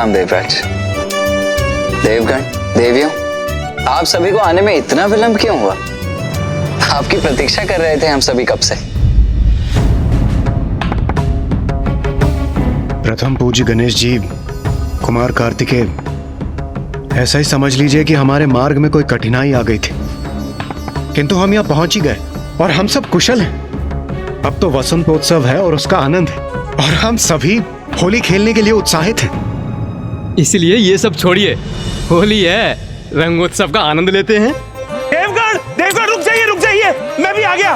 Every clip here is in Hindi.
प्रणाम देवराज। देवगण, देवियों, आप सभी को आने में इतना विलंब क्यों हुआ? आपकी प्रतीक्षा कर रहे थे हम सभी कब से। प्रथम पूज्य गणेश जी, कुमार कार्तिकेय, ऐसा ही समझ लीजिए कि हमारे मार्ग में कोई कठिनाई आ गई थी, किंतु हम यहाँ पहुंच ही गए और हम सब कुशल हैं। अब तो वसंतोत्सव है और उसका आनंद है और हम सभी होली खेलने के लिए उत्साहित हैं। इसलिए ये सब छोड़िए, होली है, रंगोत्सव का आनंद लेते हैं। देवगण, देवगण रुक जाइए, मैं भी आ गया।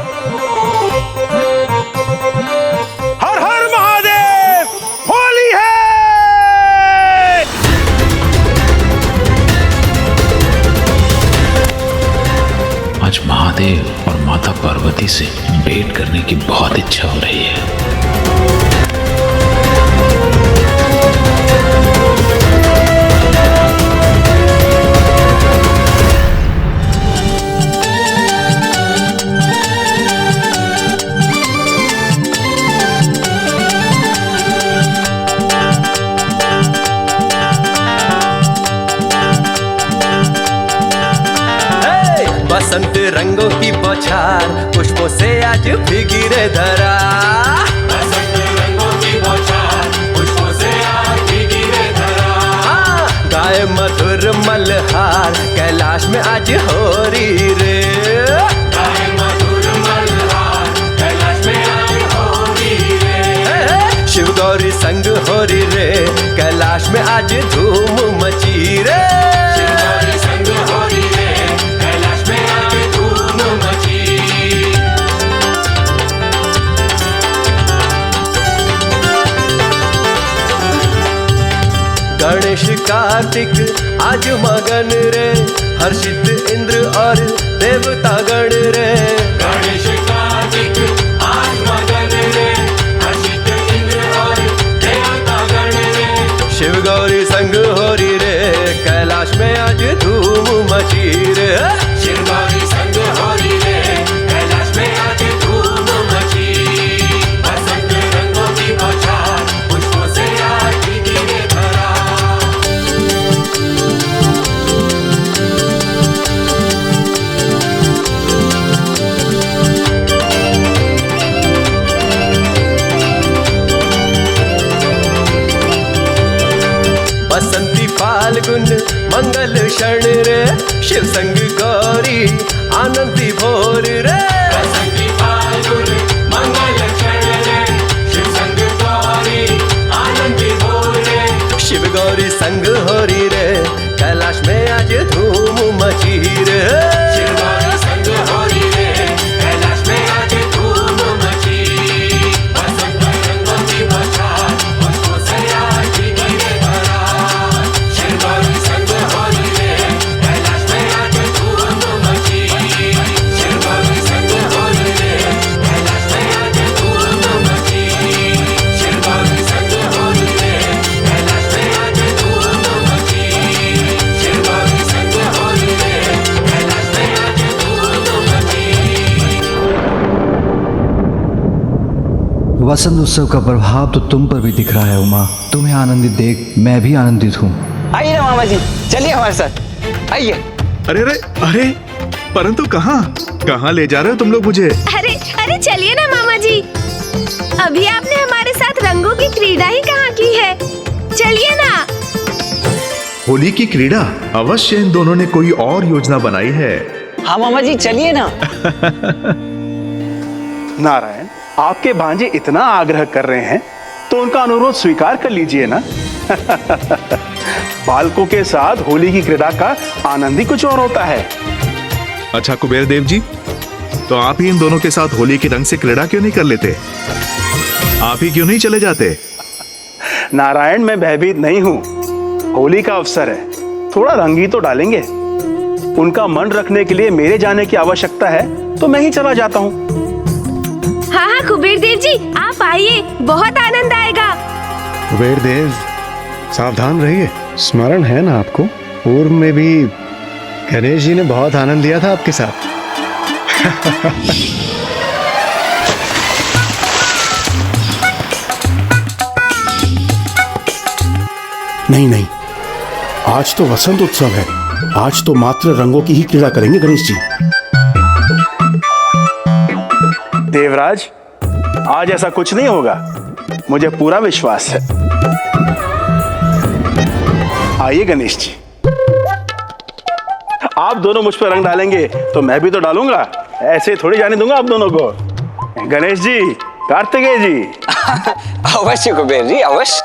हर हर महादेव, होली है। आज महादेव और माता पार्वती से भेंट करने की बहुत इच्छा हो रही है। बसंत रंगों की बौछार पुष्पों से आज भीगी रे धरा। बसंत रंगों की बौछार पुष्पों से आज भीगी रे धरा। गाए मधुर मल्हार कैलाश में आज हो रही रे। गाए मधुर मल्हार कैलाश में आज हो रही रे। शिव गौरी संग हो रही रे, कैलाश में आज धूम मची रे। शिव गौरी संग हो रही रे, कैलाश में आज धूम मची। गणेश कार्तिक आज मगन रे, हर्षित इंद्र और देवता गण रे। गणेश कार्तिक आज मगन रे, हर्षित इंद्र और देवता गण रे। शिव गौरी संग हो रही रे, कैलाश में आज धूम मची रे। शिव गौरी संग हो रही रे, कैलाश में आज धूम मची। बसंत रंगों की बौछार पुष्पों से आज भीगी रे धरा। बसंती फाल्गुन मंगल क्षण रे, शिव संग गौरी आनंदी भोर रे। बसंती फाल्गुन मंगल क्षण रे, शिव संग गौरी आनंदी भोर रे। शिव गौरी संग हो रही रे, कैलाश में आज धूम मची रे। शिव गौरी संग हो रही रे, कैलाश में आज धूम मची। बसंत रंगों की बौछार पुष्पों से आज भीगी रे धरा। शिव गौरी संग हो रही रे, कैलाश में आज धूम मची। शिव गौरी संग हो रही रे, कैलाश में आज धूम मची। शिव गौरी संग हो रही रे, कैलाश में आज धूम मची। शिव गौरी संग हो रही रे, कैलाश में आज धूम मची। वसंत उत्सव का प्रभाव तो तुम पर भी दिख रहा है उमा। तुम्हें आनंदित देख मैं भी आनंदित हूँ। आइए ना मामा जी, चलिए हमारे साथ, आइए। अरे अरे अरे, परंतु कहाँ ले जा रहे हो तुम लोग मुझे? अरे अरे चलिए ना मामा जी, अभी आपने हमारे साथ रंगों की क्रीड़ा ही कहाँ की है, चलिए ना। होली की क्रीड़ा? अवश्य इन दोनों ने कोई और योजना बनाई है। हाँ मामा जी, चलिए ना। नारायण, आपके भांजे इतना आग्रह कर रहे हैं तो उनका अनुरोध स्वीकार कर लीजिए ना। बालकों के साथ होली की क्रीड़ा का आनंद ही कुछ और होता है। अच्छा कुबेर देव जी, तो आप ही इन दोनों के साथ होली के रंग से क्रीड़ा क्यों नहीं कर लेते? आप ही क्यों नहीं चले जाते? नारायण, मैं भयभीत नहीं हूँ। होली का अवसर है, थोड़ा रंग ही तो डालेंगे। उनका मन रखने के लिए मेरे जाने की आवश्यकता है तो मैं ही चला जाता हूँ। हाँ हाँ कुबेर देव जी, आप आइए, बहुत आनंद आएगा। कुबेर देव, सावधान रहिए। स्मरण है ना आपको, पूर्व में भी गणेश जी ने बहुत आनंद लिया था आपके साथ। नहीं नहीं, आज तो वसंत उत्सव है। आज तो मात्र रंगों की ही क्रीड़ा करेंगे गणेश जी। देवराज, आज ऐसा कुछ नहीं होगा, मुझे पूरा विश्वास है। आइए गणेश जी, आप दोनों मुझ पर रंग डालेंगे तो मैं भी तो डालूंगा। ऐसे थोड़ी जाने दूंगा आप दोनों को। गणेश जी, कार्तिकेय जी। अवश्य कुबेर जी, अवश्य।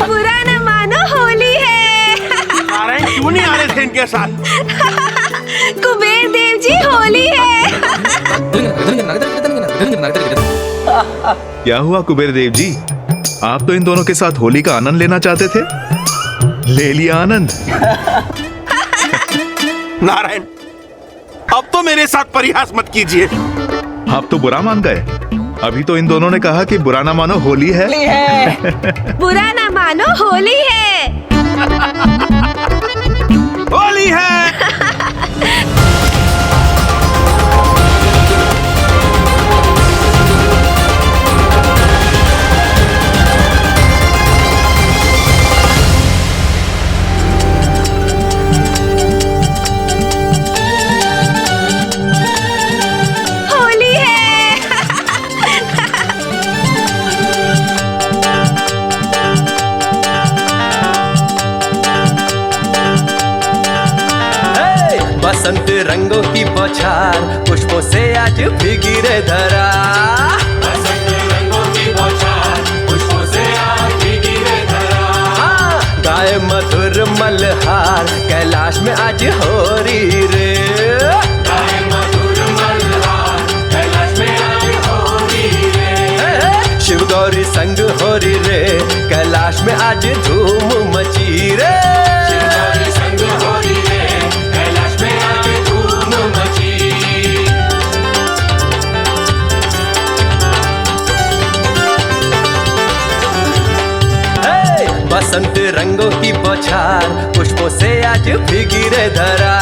बुरा न मानो, होली है। नारायण क्यों नहीं आ रहे थे इनके साथ? कुबेर देव जी, होली है। क्या हुआ कुबेर देव जी, आप तो इन दोनों के साथ होली का आनंद लेना चाहते थे, ले लिया आनंद। नारायण, अब तो मेरे साथ परिहास मत कीजिए। आप तो बुरा मान गए। अभी तो इन दोनों ने कहा कि बुरा ना मानो, होली है। बुरा न मानो, होली है। होली है। होली है। बसंत रंगों की बौछार, पुष्पों से आज भीगी रे धरा। बसंत रंगों की बौछार, पुष्पों से आज भीगी रे धरा। गाय मधुर मल्हार, कैलाश में आज हो रही रे। गाए मधुर मल्हार, कैलाश में आज हो रही रे। शिव गौरी संग हो रही रे, कैलाश में आज धूम मची रे। शिवगौरी संग हो रही रे, कैलाश में आज धूम मची। बसंत रंगों की बौछार, पुष्पों से आज भीगी रे धरा।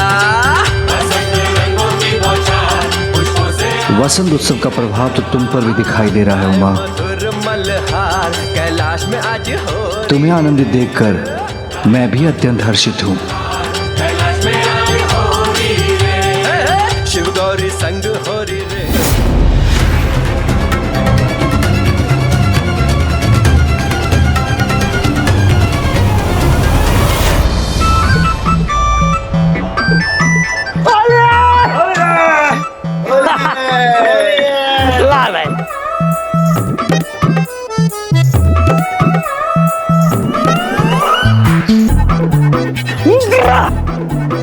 बसंत रंगों की बौछार, पुष्पों से वसंत उत्सव का प्रभाव तो तुम पर भी दिखाई दे रहा है उमा। मधुर मल्हार, कैलाश में आज हो। तुम्हें आनंदित देखकर मैं भी अत्यंत हर्षित हूँ। कैलाश में आज हो रही रे। शिव गौरी संग हो रही रे।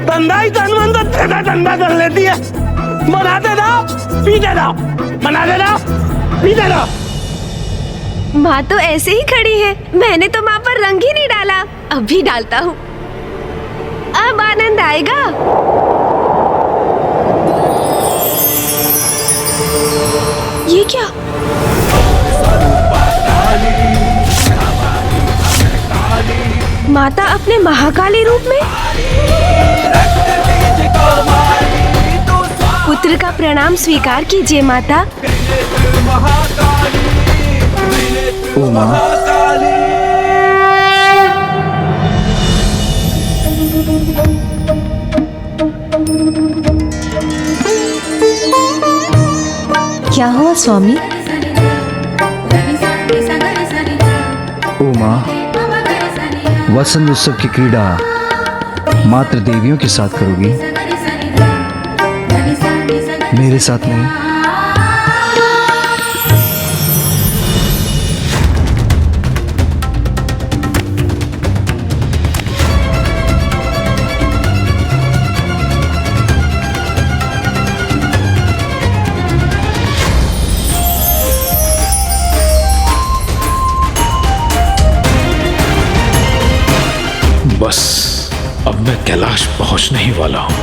धंधा ही धंधा कर लेती है। मनाते जाओ, पीते जाओ, मनाते जाओ, पीते जाओ। माँ तो ऐसे ही खड़ी है। मैंने तो माँ पर रंग ही नहीं डाला, अब भी डालता हूँ। अब आनंद आएगा। ये क्या? माता अपने महाकाली रूप में? पुत्र का प्रणाम स्वीकार कीजिए माता। उमा, क्या हुआ स्वामी? उमा, वसंत उत्सव की क्रीड़ा मात्र देवियों के साथ करोगी, मेरे साथ नहीं। बस अब मैं कैलाश पहुंचने ही वाला हूं।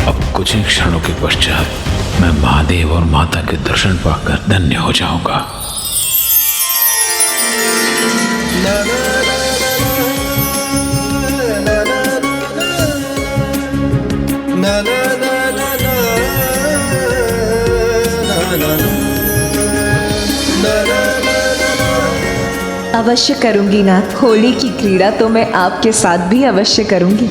अब कुछ ही क्षणों के पश्चात मैं महादेव और माता के दर्शन पाकर धन्य हो जाऊंगा। अवश्य करूंगी नाथ। होली की क्रीड़ा तो मैं आपके साथ भी अवश्य करूंगी।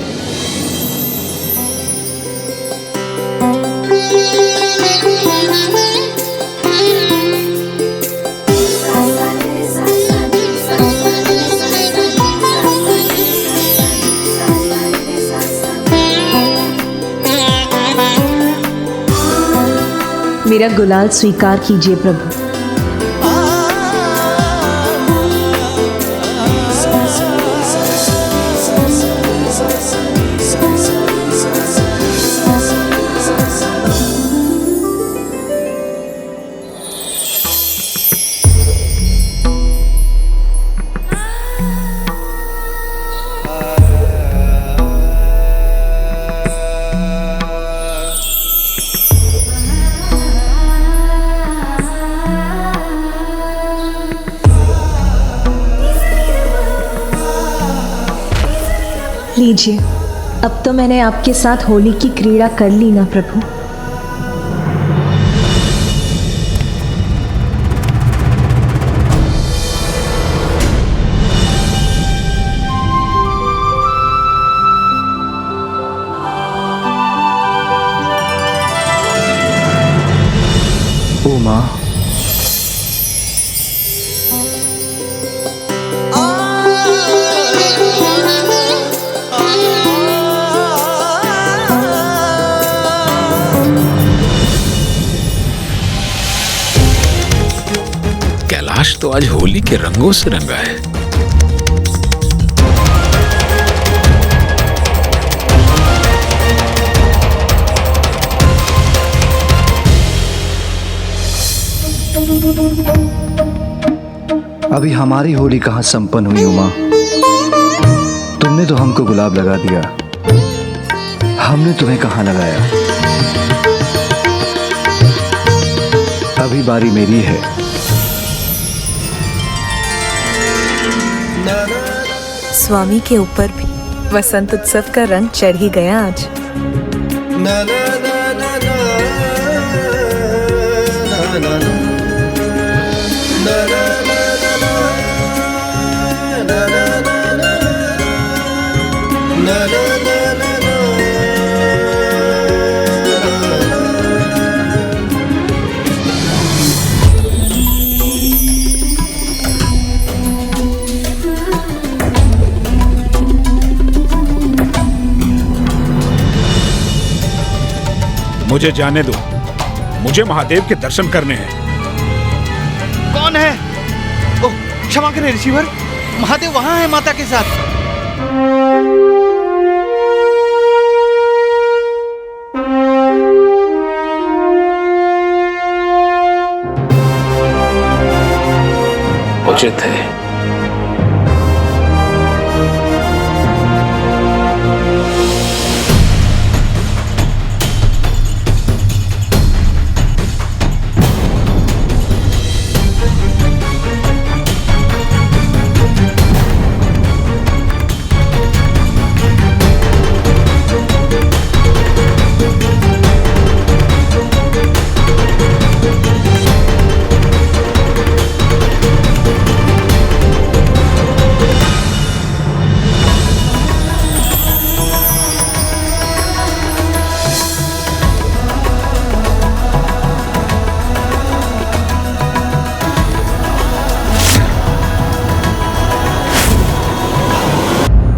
मेरा गुलाल स्वीकार कीजिए प्रभु। लीजिए, अब तो मैंने आपके साथ होली की क्रीड़ा कर ली ना प्रभु। उमा, कैलाश तो आज होली के रंगों से रंगा है। अभी हमारी होली कहाँ संपन्न हुई उमा? तुमने तो हमको गुलाब लगा दिया, हमने तुम्हें कहाँ लगाया? अभी बारी मेरी है। स्वामी के ऊपर भी वसंत उत्सव का रंग चढ़ ही गया आज। मुझे जाने दो, मुझे महादेव के दर्शन करने हैं। कौन है? ओह, क्षमा करें ऋषिवर, महादेव वहां है माता के साथ। उचित है।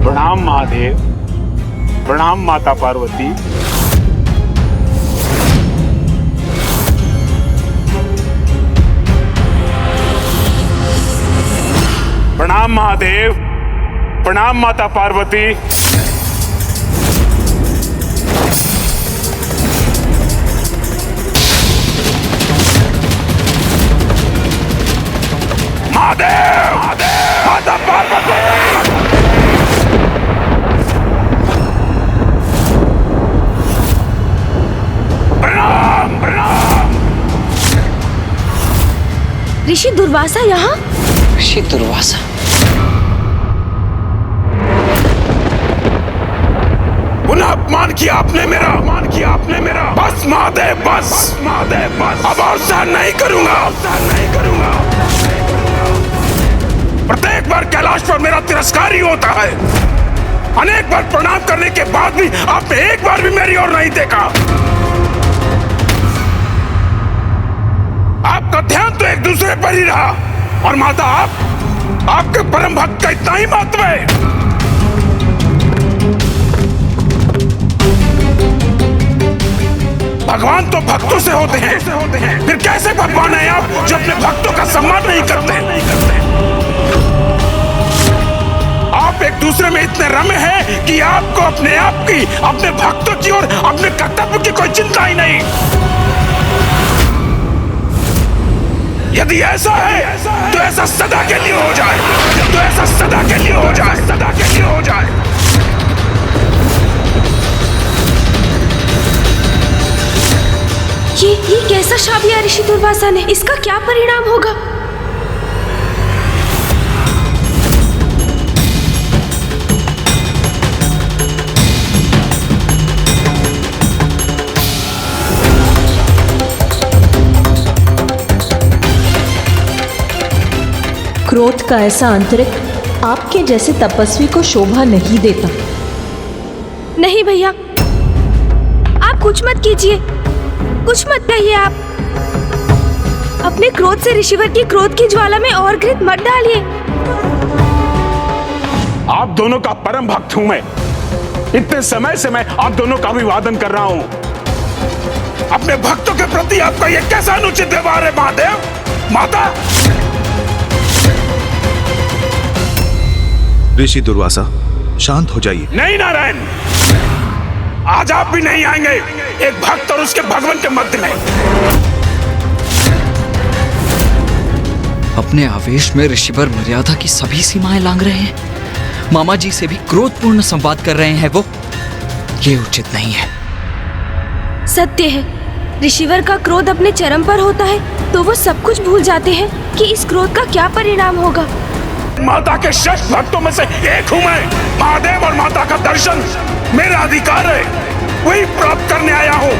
प्रणाम महादेव, प्रणाम माता पार्वती। प्रणाम महादेव, प्रणाम माता पार्वती। महादेव, माता पार्वती। ऋषि दुर्वासा यहाँ? ऋषि दुर्वासा? पुनः अपमान किया आपने मेरा, बस महादेव, बस महादेव, बस अब और सहन नहीं करूंगा, प्रत्येक बार कैलाश पर मेरा तिरस्कार ही होता है। अनेक बार प्रणाम करने के बाद भी आपने एक बार भी मेरी ओर नहीं देखा। आपका ध्यान तो एक दूसरे पर ही रहा। और माता, आपके परम भक्त का इतना ही महत्व है। भगवान तो भक्तों से होते हैं, फिर कैसे भगवान हैं आप जो अपने भक्तों का सम्मान नहीं करते? आप एक दूसरे में इतने रमे हैं कि आपको अपने आप की, अपने भक्तों की और अपने कर्तव्य की कोई चिंता ही नहीं। यदि ऐसा है तो ऐसा सदा के लिए हो जाए, सदा के लिए हो जाए। ये कैसा शाप दिया ऋषि दुर्वासा ने? इसका क्या परिणाम होगा? क्रोध का ऐसा अंतरिक्ष आपके जैसे तपस्वी को शोभा नहीं देता। नहीं भैया, आप कुछ मत कीजिए, कुछ मत कहिए। आप अपने क्रोध से ऋषिवर की क्रोध की ज्वाला में और घृत मत डालिए। आप दोनों का परम भक्त हूं मैं। इतने समय से मैं आप दोनों का अभिवादन कर रहा हूं। अपने भक्तों के प्रति आपका यह कैसा अनुचित व्यवहार है महादेव, माता? ऋषि दुर्वासा, शांत हो जाइए। नहीं नारायण, आज आप भी नहीं आएंगे एक भक्त और उसके भगवान के मध्य में। अपने आवेश में ऋषिवर मर्यादा की सभी सीमाएं लांघ रहे हैं। मामा जी से भी क्रोधपूर्ण संवाद कर रहे हैं वो। ये उचित नहीं है। सत्य है, ऋषिवर का क्रोध अपने चरम पर होता है तो वो सब कुछ भूल जाते हैं कि इस क्रोध का क्या परिणाम होगा। माता के श्रेष्ठ भक्तों में से एक हूं मैं। महादेव और माता का दर्शन मेरा अधिकार है, वही प्राप्त करने आया हूं।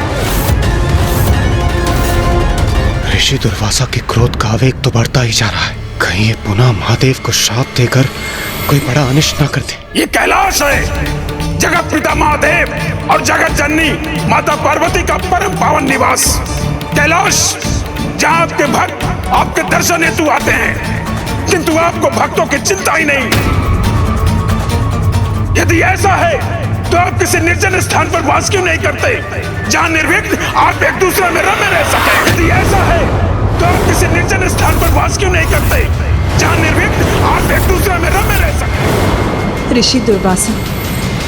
ऋषि दुर्वासा के क्रोध का आवेग तो बढ़ता ही जा रहा है। कहीं ये पुनः महादेव को श्राप देकर कोई बड़ा अनिष्ट ना कर दे। ये कैलाश है, जगत पिता महादेव और जगत जननी माता पार्वती का परम पावन निवास। कैलाश, जहाँ आपके भक्त आपके दर्शन हेतु आते हैं, किंतु आपको भक्तों की चिंता ही नहीं। यदि ऐसा है तो आप किसी निर्जन स्थान पर वास क्यों नहीं करते, जहाँ निर्विघ्न आप एक दूसरे में रमे रह सके? यदि ऐसा है तो आप किसी निर्जन स्थान पर वास क्यों नहीं करते, जहाँ निर्विघ्न आप एक दूसरे में रमे रह सके? ऋषि दुर्वासा,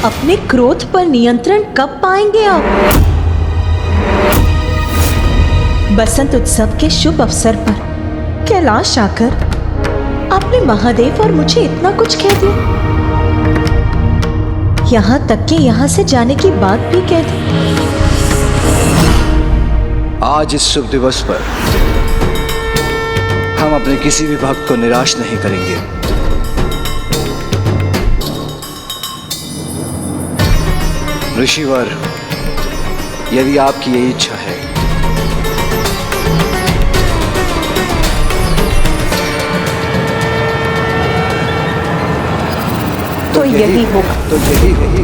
अपने क्रोध पर नियंत्रण कब पाएंगे आप? बसंत उत्सव के शुभ अवसर पर कैलाश आकर आपने महादेव और मुझे इतना कुछ कह दिया। यहाँ तक कि यहाँ से जाने की बात भी कह दी। आज इस शुभ दिवस पर हम अपने किसी भी भक्त को निराश नहीं करेंगे। ऋषिवर, यदि आपकी यही इच्छा है तो यही होगा। तो यही होगा।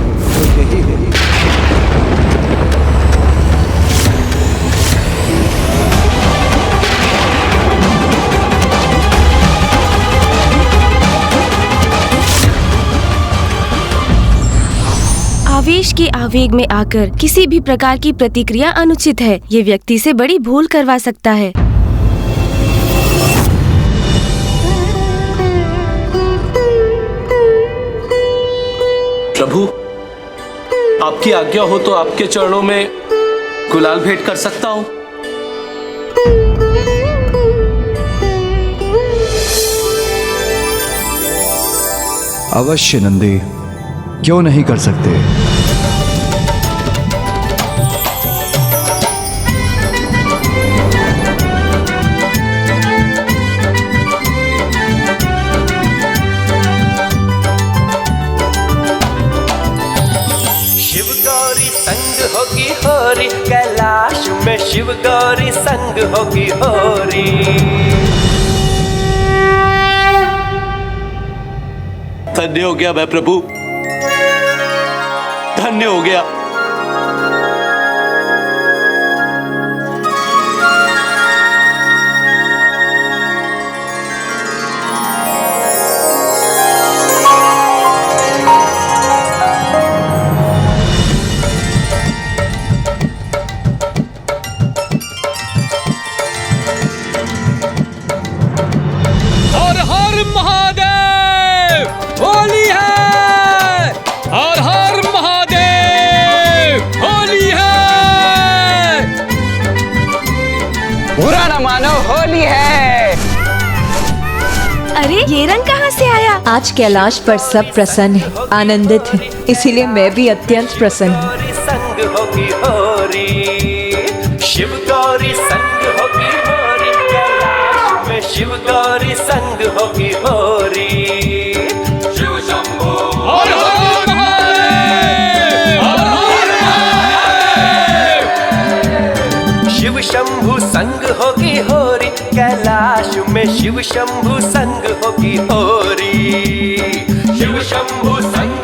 आवेश के आवेग में आकर किसी भी प्रकार की प्रतिक्रिया अनुचित है। ये व्यक्ति से बड़ी भूल करवा सकता है। प्रभु, आपकी आज्ञा हो तो आपके चरणों में गुलाल भेंट कर सकता हूँ। अवश्य नंदी, क्यों नहीं कर सकते। शिवकारी शिव गौरी संग होगी होरी। धन्य हो गया मैं प्रभु, धन्य हो गया। हर हर महादेव, होली है। हर हर महादेव, होली है। बुरा न मानो, होली है। अरे ये रंग कहाँ से आया? आज कैलाश पर सब प्रसन्न है, आनंदित है, इसीलिए मैं भी अत्यंत प्रसन्न हूँ। गौरी संग होगी होरी, शिव गौरी संग होगी होरी। कैलाश में शिव गौरी संग होगी होरी। शिव शंभो हर हर महादेव, हर हर महादेव। शिव शंभु संग होगी होरी। कैलाश में शिव शंभु संग होगी होरी। शिव शंभु संग